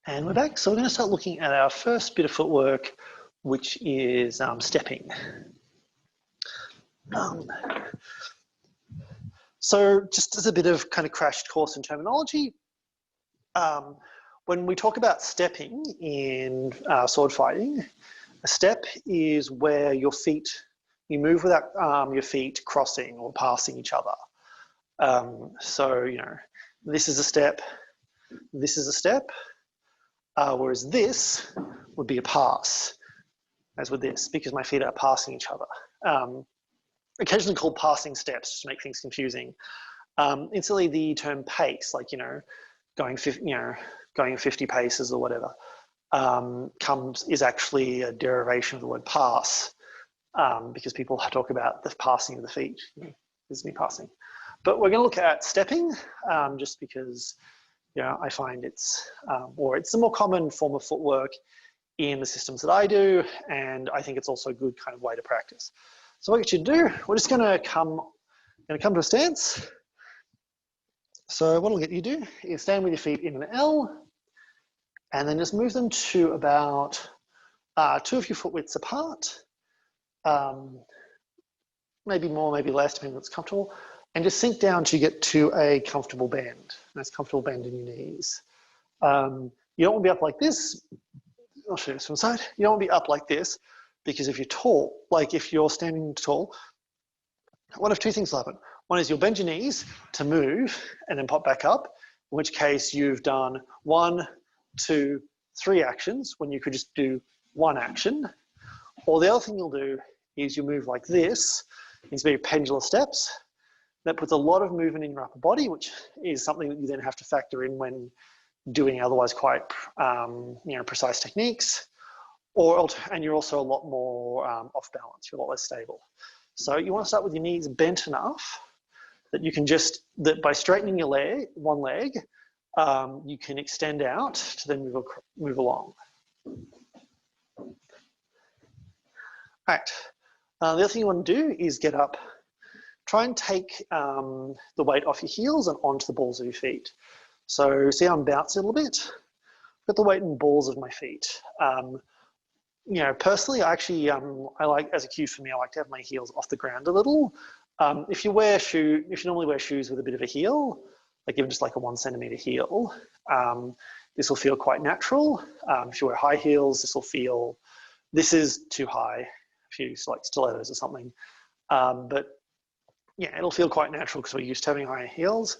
And we're back. So we're going to start looking at our first bit of footwork, which is stepping. So just as a bit of kind of crash course in terminology, when we talk about stepping in sword fighting, a step is where your feet, you move without your feet crossing or passing each other. So, you know, this is a step, this is a step, whereas this would be a pass, as with this, because my feet are passing each other. Occasionally called passing steps, just to make things confusing. Instantly, the term pace, like, you know, going 50 paces or whatever, is actually a derivation of the word pass, because people talk about the passing of the feet. This is me passing. But we're going to look at stepping, just because, you know, I find it's a more common form of footwork in the systems that I do, and I think it's also a good kind of way to practice. So what I get you to do, we're just going to come to a stance. So what I'll get you to do is stand with your feet in an L, and then just move them to about 2 of your foot widths apart. Maybe more, maybe less, depending on what's comfortable. And just sink down to get to a comfortable bend. Nice comfortable bend in your knees. You don't want to be up like this. I'll show you this from the side. You don't want to be up like this, because if you're tall, like if you're standing tall, one of two things will happen. One is you'll bend your knees to move and then pop back up, in which case you've done 1, 2, 3 actions when you could just do 1 action. Or the other thing you'll do is you move like this. These very pendular steps. That puts a lot of movement in your upper body, which is something that you then have to factor in when doing otherwise quite precise techniques. And you're also a lot more off balance. You're a lot less stable. So you want to start with your knees bent enough that you can that by straightening your leg, one leg, you can extend out to then move along. All right. The other thing you want to do is get up. Try and take the weight off your heels and onto the balls of your feet. So see how I'm bouncing a little bit? Put the weight in the balls of my feet. You know, personally, I actually, I like, as a cue for me, I like to have my heels off the ground a little. If you normally wear shoes with a bit of a heel, like even just like a 1 centimeter heel, this will feel quite natural. If you wear high heels, this is too high. If you like stilettos or something. But yeah, it'll feel quite natural because we're used to having higher heels.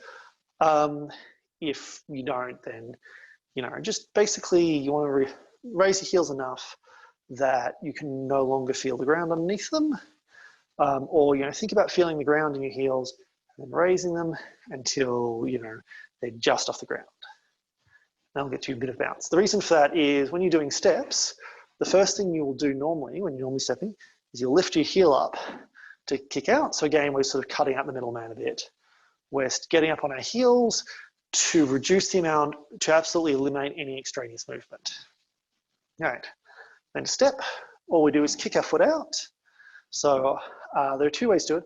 If you don't, then, you know, just basically you want to raise your heels enough that you can no longer feel the ground underneath them. Or, you know, think about feeling the ground in your heels and then raising them until, you know, they're just off the ground. That'll get you a bit of bounce. The reason for that is when you're doing steps, the first thing you will do normally when you're normally stepping is you'll lift your heel up to kick out. So again, we're sort of cutting out the middleman a bit. We're getting up on our heels to reduce the amount, to absolutely eliminate any extraneous movement. All right, then step, all we do is kick our foot out. So there are 2 ways to it.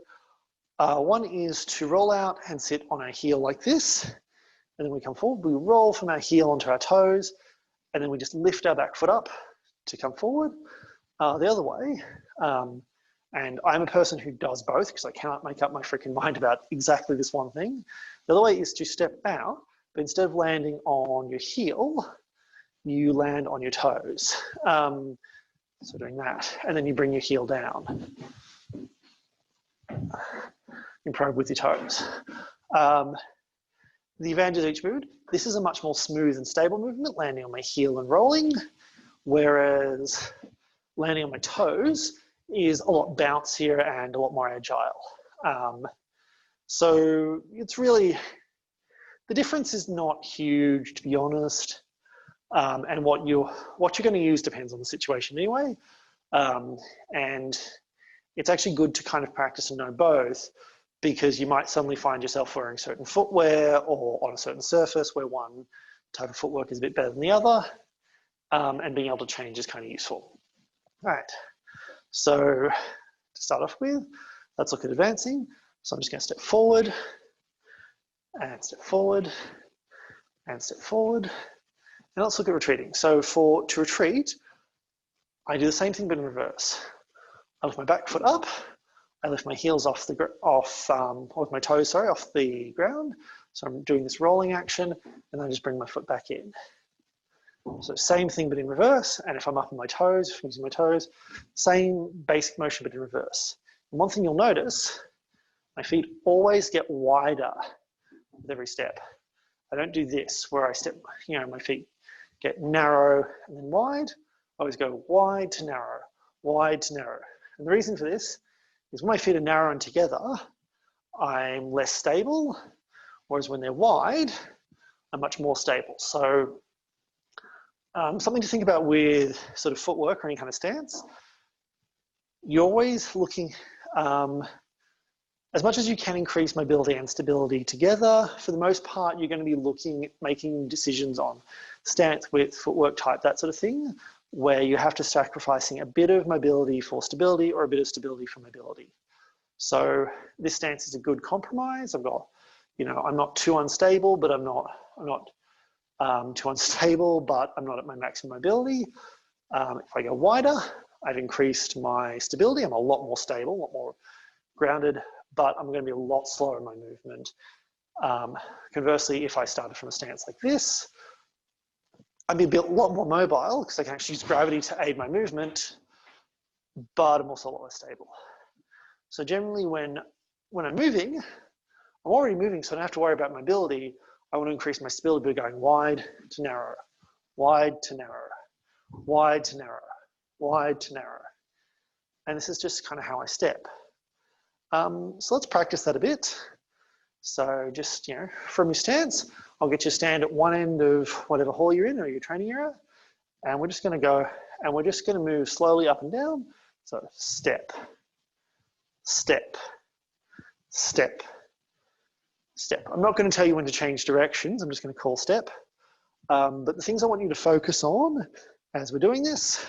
One is to roll out and sit on our heel like this, and then we come forward, we roll from our heel onto our toes, and then we just lift our back foot up to come forward. The other way, and I'm a person who does both because I cannot make up my freaking mind about exactly this one thing. The other way is to step out, but instead of landing on your heel, you land on your toes. So doing that, and then you bring your heel down. You probe with your toes. The advantage of each movement, this is a much more smooth and stable movement, landing on my heel and rolling, whereas landing on my toes is a lot bouncier and a lot more agile. So it's really, the difference is not huge, to be honest. And what you're going to use depends on the situation anyway. And it's actually good to kind of practice and know both, because you might suddenly find yourself wearing certain footwear or on a certain surface where one type of footwork is a bit better than the other. And being able to change is kind of useful. All right. So to start off with, let's look at advancing. So I'm just going to step forward and step forward and step forward And let's look at retreating. So to retreat, I do the same thing but in reverse. I lift my back foot up, I lift my heels off my toes, sorry, off the ground. So I'm doing this rolling action, and I just bring my foot back in. So same thing but in reverse, and if I'm up on my toes, if I'm using my toes, same basic motion but in reverse. And one thing you'll notice, my feet always get wider with every step. I don't do this where I step, my feet get narrow and then wide. I always go wide to narrow, wide to narrow. And the reason for this is when my feet are narrow and together, I'm less stable, whereas when they're wide, I'm much more stable. So something to think about with sort of footwork or any kind of stance, you're always looking, as much as you can increase mobility and stability together, for the most part, you're going to be making decisions on stance, width, footwork type, that sort of thing, where you have to sacrificing a bit of mobility for stability or a bit of stability for mobility. So this stance is a good compromise. I've got, I'm not too unstable, but I'm not too unstable, but I'm not at my maximum mobility. If I go wider, I've increased my stability. I'm a lot more stable, a lot more grounded, but I'm going to be a lot slower in my movement. Conversely, if I started from a stance like this, I'd be a lot more mobile because I can actually use gravity to aid my movement, but I'm also a lot less stable. So generally when I'm moving, I'm already moving, so I don't have to worry about mobility. I want to increase my stability by going wide to narrow, wide to narrow, wide to narrow, wide to narrow. And this is just kind of how I step. So let's practice that a bit. So just, from your stance, I'll get you stand at one end of whatever hall you're in or your training area. And we're just going to go, and we're just going to move slowly up and down. So step, step, step, step. I'm not going to tell you when to change directions. I'm just going to call step. But the things I want you to focus on as we're doing this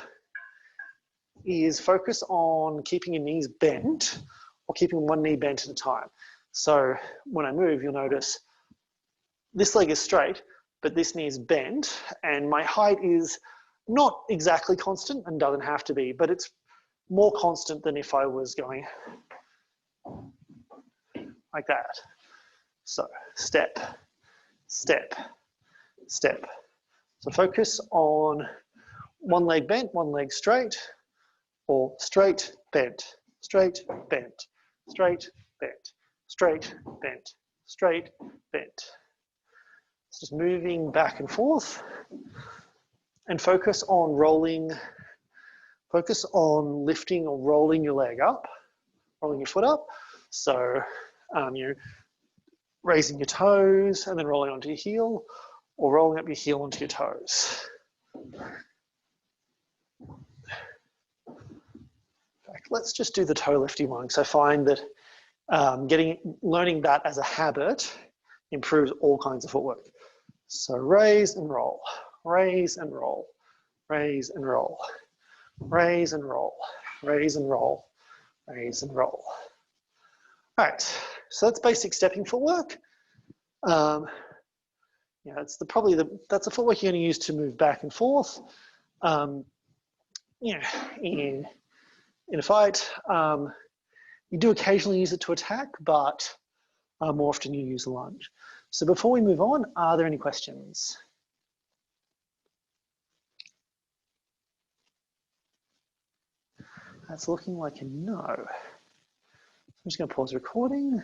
is focus on keeping your knees bent or keeping one knee bent at a time. So when I move, you'll notice this leg is straight, but this knee is bent, and my height is not exactly constant and doesn't have to be, but it's more constant than if I was going like that. So step, step, step. So focus on one leg bent, one leg straight, or straight, bent, straight, bent, straight, bent, straight, bent, straight, bent. It's just moving back and forth, and focus on rolling, focus on lifting or rolling your leg up, rolling your foot up. So you're raising your toes and then rolling onto your heel, or rolling up your heel onto your toes. In fact, let's just do the toe lifting one. So I find that learning that as a habit improves all kinds of footwork. So raise and roll, raise and roll, raise and roll, raise and roll, raise and roll, raise and roll. All right, so that's basic stepping footwork. That's that's the footwork you're going to use to move back and forth. In a fight, you do occasionally use it to attack, but more often you use the lunge. So before we move on, are there any questions? That's looking like a no. I'm just going to pause recording.